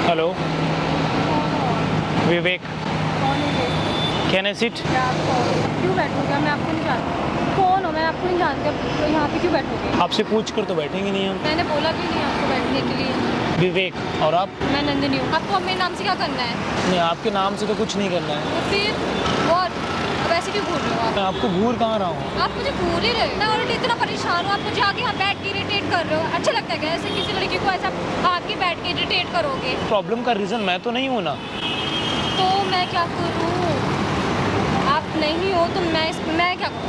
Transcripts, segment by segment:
Hello, विवेक। कौन है? Can I sit? क्यों बैठोगे? मैं आपको नहीं जानती। कौन हो? मैं आपको नहीं जानती। तो यहाँ पे क्यों बैठोगे? आपसे पूछ कर तो बैठेंगे नहीं हम। मैंने बोला भी नहीं आपको बैठने के लिए। विवेक। और आप? मैं नंदिनी हूँ। आपको मेरे नाम से क्या करना है? नहीं, आपके नाम से तो कुछ नहीं करना है। तो फिर और अब ऐसे क्यों घूर रहे हो आप? मैं आपको घूर कहाँ रहा हूँ? आप मुझे घूर ही रहे हो। मैं ऑलरेडी इतना परेशान हूँ, आप मुझे आगे यहाँ बैठ के इरिटेट कर रहे हो। अच्छा लगता है क्या ऐसे किसी लड़की को ऐसा आके बैठ के इरिटेट करोगे? प्रॉब्लम का रीज़न मैं तो नहीं हूँ ना। तो मैं क्या करूँ? आप नहीं हो तो मैं क्या करूँ?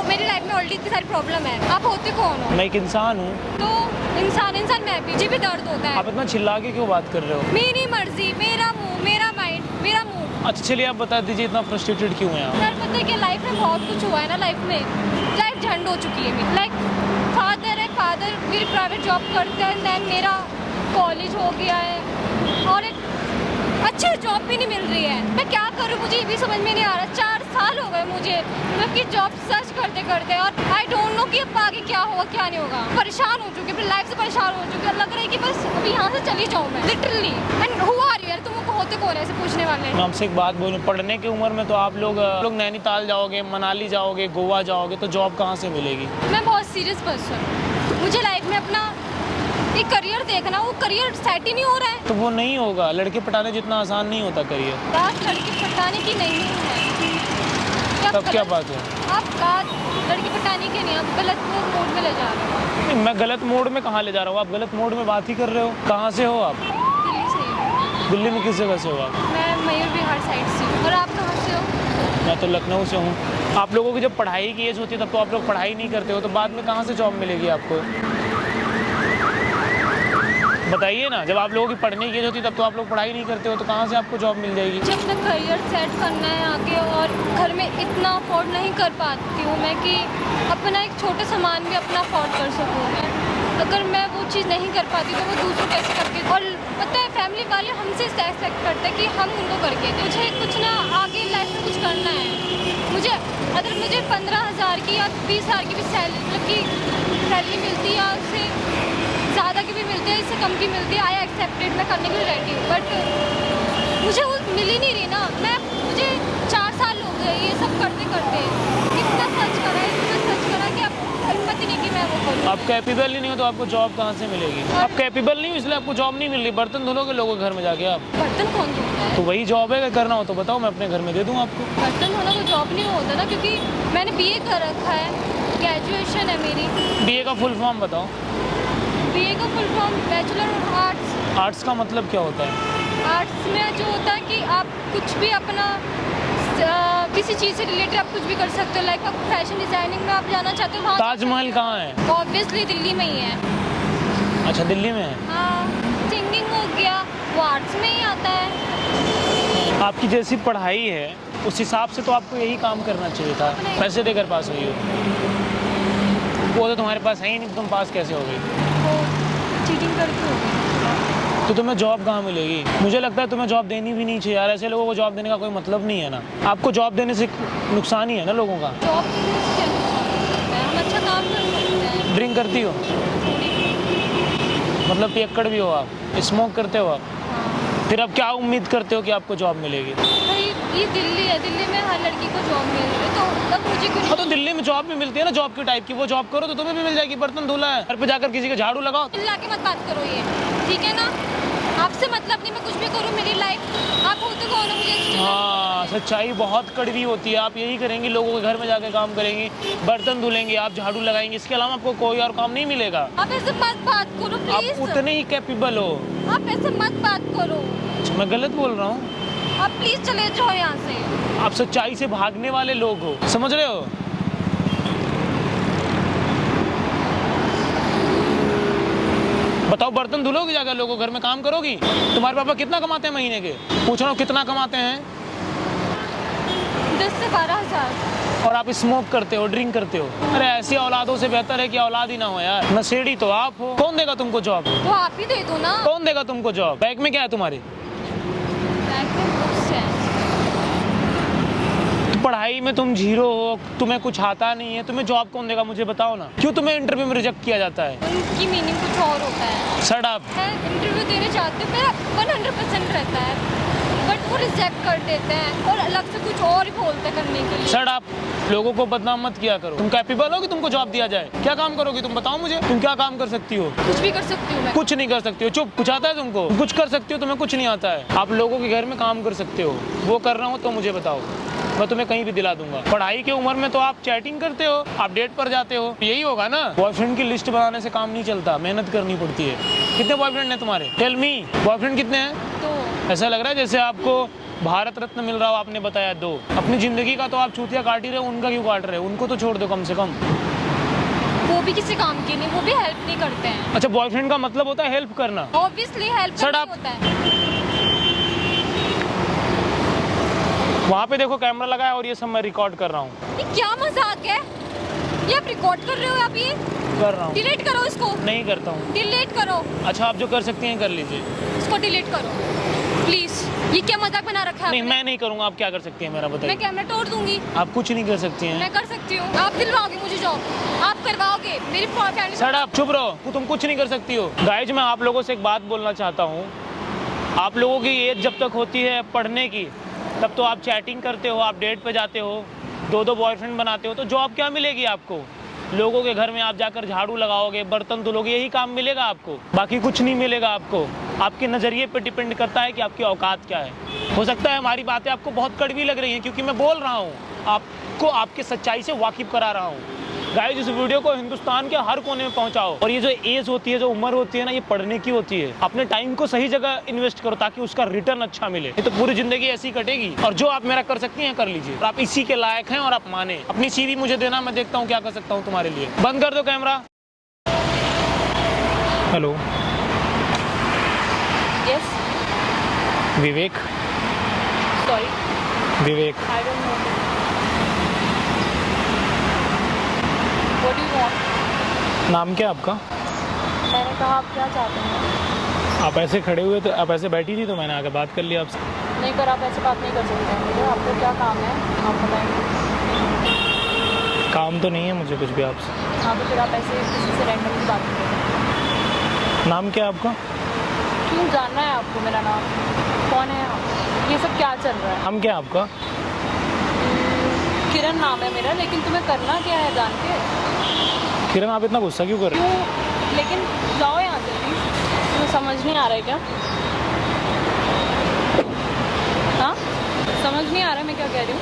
मेरी लाइफ में ऑलरेडी इतनी सारी प्रॉब्लम है। आप होते कौन हो? मैं एक इंसान हूँ। तो इंसान मैं भी, मुझे भी दर्द होता है। आप इतना चिल्ला के क्यों बात कर रहे हो? मेरी मर्जी, मेरा मुंह, मेरा माइंड, मेरा मुंह। अच्छा चलिए, आप बता दीजिए इतना फ्रस्ट्रेटेड क्यों हैं आप? यार पता है कि लाइफ में बहुत कुछ हुआ है ना, लाइफ में लाइफ झंड हो चुकी है मेरी। लाइक फादर मेरी प्राइवेट जॉब करते हैं, देन मेरा कॉलेज हो गया है और एक अच्छी जॉब भी नहीं मिल रही है। मैं क्या करूँ, मुझे ये भी समझ में नहीं आ रहा। 4 साल हो गए मुझे मतलब कि जॉब सर्च करते करते, और आई डोंट नो कि अब आगे क्या होगा क्या नहीं होगा। परेशान हो चुकी, फिर लाइफ से परेशान हो चुकी है। लग रहा है कि बस अभी यहाँ से चली जाऊँ मैं, literally. And who are you यार? तुम होते कौन है ऐसे पूछने वाले? मैं आपसे एक बात बोलूं, पढ़ने की उम्र में तो आप लोग नैनीताल जाओगे, मनाली जाओगे, गोवा जाओगे, तो जॉब कहाँ से मिलेगी? मैं बहुत सीरियस पर्सन हूँ। मुझे लाइफ में अपना एक करियर देखना, वो करियर सेट ही नहीं हो रहा है। तो वो नहीं होगा। लड़के पटाने जितना आसान नहीं होता करियर। बात लड़की पटाने की नहीं है। तब क्या बात है? आप बात लड़की पटाने की नहीं, आप गलत मोड में ले जा रहे हो। नहीं, मैं गलत मोड में कहाँ ले जा रहा हूँ? आप गलत मोड में बात ही कर रहे हो। कहाँ से हो आप? दिल्ली से। दिल्ली में किस जगह से हो आप? मैं मयूर विहार साइड से हूँ। और आप कहाँ से हो? मैं तो लखनऊ से हूँ। आप लोगों की जब पढ़ाई की एज होती है तब तो आप लोग पढ़ाई नहीं करते हो, तो बाद में कहाँ से जॉब मिलेगी आपको? बताइए ना, जब आप लोगों की पढ़ने की एज होती है तब तो आप लोग पढ़ाई नहीं करते हो, तो कहाँ से आपको जॉब मिल जाएगी? मुझे अपना करियर सेट करना है आगे, और घर में इतना अफोर्ड नहीं कर पाती हूँ मैं कि अपना एक छोटा सामान भी अपना अफोर्ड कर सकूँ मैं। अगर मैं वो चीज़ नहीं कर पाती तो वो दूसरों कैसे करके। और पता है फैमिली वाले हमसे एक्सपेक्ट करते हैं कि हम उनको करके दें। मुझे कुछ ना आगे लाइफ में कुछ करना है। मुझे अगर मुझे 15,000 की या 20,000 की भी सैलरी मिलती है, या उससे ज़्यादा की भी मिलती है, इससे कम की मिलती है, आई एक्सेप्टेड, मैं करने के लिए रेडी हूँ। बट मुझे वो मिल ही नहीं रही ना। मुझे 4 साल हो गए ये सब करते करते। इतना सर्च करा कि अब हिम्मत ही नहीं कि मैं वो करूँ। आप कैपेबल ही नहीं हो तो आपको जॉब कहाँ से मिलेगी? आप कैपेबल नहीं हो इसलिए आपको जॉब नहीं मिल रही। बर्तन धुलोगे लोगों के घर में जाके आप? बर्तन कौन धोता है? तो वही जॉब है। अगर करना हो तो बताओ, मैं अपने घर में दे दूँ आपको। बर्तन धोना कोई जॉब नहीं होता ना, क्योंकि मैंने BA कर रखा है, ग्रेजुएशन है मेरी। BA का फुल फॉर्म बताओ। BA का full form bachelor of arts. Arts का मतलब क्या होता है? आर्ट्स में जो होता है कि आप कुछ भी अपना किसी चीज़ से रिलेटेड आप कुछ भी कर सकते हो। लाइक आप फैशन डिजाइनिंग में आप जाना चाहते हो, ताजमहल कहाँ है? ऑब्वियसली दिल्ली में ही है। अच्छा, दिल्ली में है। हाँ, सिंगिंग हो गया, वो आर्ट्स में ही आता है। आपकी जैसी पढ़ाई है उस हिसाब से तो आपको यही काम करना चाहिए था। पैसे देकर पास हुई हो। वो तो तुम्हारे पास है ही नहीं, तुम पास कैसे हो गई? वो चीटिंग करके हो गई। तो तुम्हें जॉब कहाँ मिलेगी? मुझे लगता है तुम्हें जॉब देनी भी नहीं चाहिए यार। ऐसे लोगों को जॉब देने का कोई मतलब नहीं है ना। आपको जॉब देने से नुकसान ही है ना लोगों का। जॉब से हम अच्छा काम कर सकते हैं। ड्रिंक करती हो? मतलब पियक्कड़ भी हो आप? स्मोक करते हो आप? हाँ। फिर अब क्या उम्मीद करते हो कि आपको जॉब मिलेगी? भाई ये दिल्ली है, दिल्ली में हर लड़की को जॉब मिल रही है, तो अब मुझे क्यों हाँ, तो दिल्ली में जॉब भी मिलती है ना जॉब की टाइप की। वो जॉब करो तो तुम्हें भी मिल जाएगी। बर्तन धुला है, घर पे जाकर किसी का झाड़ू लगाओ। चिल्ला के मत बात करो ये, ठीक है ना? आपसे मतलब नहीं, मैं कुछ भी करूँ, मेरी लाइफ आप होते कौन हो मुझे? हाँ, सच्चाई बहुत कड़वी होती है। आप यही करेंगी, लोगों के घर में जाकर काम करेंगी, बर्तन धुलेंगी, आप झाड़ू लगाएंगी, इसके अलावा आपको कोई और काम नहीं मिलेगा। आप ऐसे मत बात करो आप प्लीज। उतने ही कैपेबल हो। आप ऐसे मत बात करो। मैं गलत बोल रहा हूँ? आप प्लीज चले जाओ यहाँ से। आप सच्चाई से भागने वाले लोग हो, समझ रहे हो? बताओ, बर्तन धुलोगी जाकर, लोगों घर में काम करोगी? तुम्हारे पापा कितना कमाते हैं महीने के? पूछ रहा हूँ, कितना कमाते हैं? 10 से 12,000। और आप स्मोक करते हो, ड्रिंक करते हो। अरे ऐसी औलादों से बेहतर है कि औलाद ही ना हो यार। नशेड़ी तो आप हो। कौन देगा तुमको जॉब? तो आप ही दे दो ना। कौन देगा तुमको जॉब? बैग में क्या है तुम्हारे? बैग में बुक्स हैं। पढ़ाई में तुम जीरो हो, तुम्हें कुछ आता नहीं है, तुम्हें जॉब कौन देगा मुझे बताओ ना। क्यों तुम्हें इंटरव्यू में रिजेक्ट किया जाता है? उनकी मीनिंग कुछ और होता है। Shut up. मैं इंटरव्यू देने जाती हूँ, मेरा 100% रहता है, बट वो रिजेक्ट कर देते हैं और अलग से कुछ और ही बोलते हैं करने के लिए। Shut up. लोगों को बदनाम मत किया करो। तुम कैपेबल हो कि तुमको जॉब दिया जाए? क्या काम करोगी तुम बताओ मुझे, तुम क्या काम कर सकती हो? कुछ भी कर सकती हूँ मैं। कुछ नहीं कर सकती हो। चुप। कुछ आता है तुमको? कुछ कर सकती हो, तुम्हें कुछ नहीं आता है। आप लोगों के घर में काम कर सकते हो, वो कर रहा हूँ तो मुझे बताओ, मैं तुम्हें कहीं भी दिला दूंगा। पढ़ाई की उम्र में तो आप चैटिंग करते हो, आप डेट पर जाते हो, यही होगा ना। बॉयफ्रेंड की लिस्ट बनाने से काम नहीं चलता, मेहनत करनी पड़ती है। कितने बॉयफ्रेंड हैं तुम्हारे? टेल मी, बॉयफ्रेंड कितने हैं? तो ऐसा लग रहा है जैसे आपको भारत रत्न मिल रहा हो, आपने बताया 2। अपनी जिंदगी का तो आप चूतिया काट ही रहे हो, उनका क्यों काट रहे हो? उनको तो छोड़ दो कम से कम। वो भी किसी काम के नहीं, वो भी हेल्प नहीं करते हैं। अच्छा, बॉयफ्रेंड का मतलब होता है हेल्प करना? ऑब्वियसली हेल्प Shut नहीं up. होता है। वहाँ पे देखो कैमरा लगा है और ये सब मैं रिकॉर्ड कर रहा हूँ। ये क्या मजाक है? ये आप रिकॉर्ड कर रहे हो? आप ये कर रहा हूँ। डिलीट करो इसको। नहीं करता हूँ। डिलीट करो अच्छा, आप जो कर सकती हैं कर लीजिए। इसको, डिलीट करो प्लीज। ये क्या मजाक बना रखा है नहीं, आपने? मैं नहीं करूँगा। आप क्या कर सकती हैं मेरा मैं बताइए? कैमरा तोड़ दूंगी। आप कुछ नहीं कर सकती हैं। मैं कर सकती हूँ। आप दिलवाओगे मुझे जॉब? आप करवाओगे? मेरी फैमिली। शट अप, चुप रहो। तुम कुछ नहीं कर सकती हो। गाइज, मैं आप लोगों से एक बात बोलना चाहता हूँ। आप लोगों की एज जब तक होती है पढ़ने की, तब तो आप चैटिंग करते हो, आप डेट पे जाते हो, 2 बॉयफ्रेंड बनाते हो, तो जॉब क्या मिलेगी आपको? लोगों के घर में आप जाकर झाड़ू लगाओगे, बर्तन धुलोगे, यही काम मिलेगा आपको, बाकी कुछ नहीं मिलेगा आपको। आपके नज़रिए पे डिपेंड करता है कि आपकी औकात क्या है। हो सकता है हमारी बातें आपको बहुत कड़वी लग रही हैं, क्योंकि मैं बोल रहा हूँ, आपको आपकी सच्चाई से वाकिफ करा रहा हूँ। गाइस, इस वीडियो को हिंदुस्तान के हर कोने में पहुंचाओ। और ये जो एज होती है, जो उम्र होती है ना, ये पढ़ने की होती है। अपने टाइम को सही जगह इन्वेस्ट करो ताकि उसका रिटर्न अच्छा मिले। ये तो पूरी जिंदगी ऐसी ही कटेगी। और जो आप मेरा कर सकती हैं कर लीजिए, और आप इसी के लायक हैं और आप माने। अपनी सीवी मुझे देना, मैं देखता हूँ क्या कर सकता हूँ तुम्हारे लिए। बंद कर दो camera. Hello, yes, Vivek. Sorry, Vivek. I don't know. What do you want? नाम क्या आपका? मैंने कहा आप क्या चाहते हैं? आप ऐसे खड़े हुए, तो आप ऐसे बैठी थी तो मैंने आके बात कर लिया आपसे। नहीं, पर आप ऐसे बात नहीं कर सकते हैं मुझे। आपको क्या काम है आप बताएंगे? काम तो नहीं है मुझे कुछ भी आपसे। हाँ, तो फिर आप ऐसे किसी से रैंडमली बात करें। नाम क्या है आपका? क्यों जानना है आपको मेरा नाम? कौन है आप? ये सब क्या चल रहा है? नाम क्या है आपका? किरण नाम है मेरा, लेकिन तुम्हें करना क्या है जान के? किरण, आप इतना गुस्सा क्यों कर रहे हो? क्यों? लेकिन जाओ यहाँ से प्लीज। तुम्हें समझ नहीं आ रहा है क्या? हाँ, समझ नहीं आ रहा मैं क्या कह रही हूँ?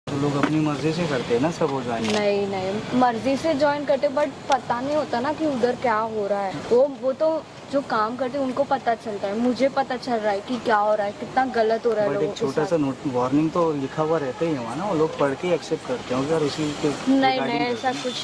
तो लोग अपनी मर्जी से करते हैं ना सब, हो जाए। नहीं नहीं, मर्जी से ज्वाइन करते, बट पता नहीं होता ना कि उधर क्या हो रहा है। वो तो जो काम करते हैं उनको पता चलता है। मुझे पता चल रहा है कि क्या हो रहा है, कितना गलत हो रहा है बट लोगों एक के छोटा साथ। सा वार्निंग तो लिखा हुआ रहता ही है वहाँ ना, वो लोग पढ़ के एक्सेप्ट करते हैं। अगर उसी के नहीं regarding नहीं, करते ऐसा हैं। कुछ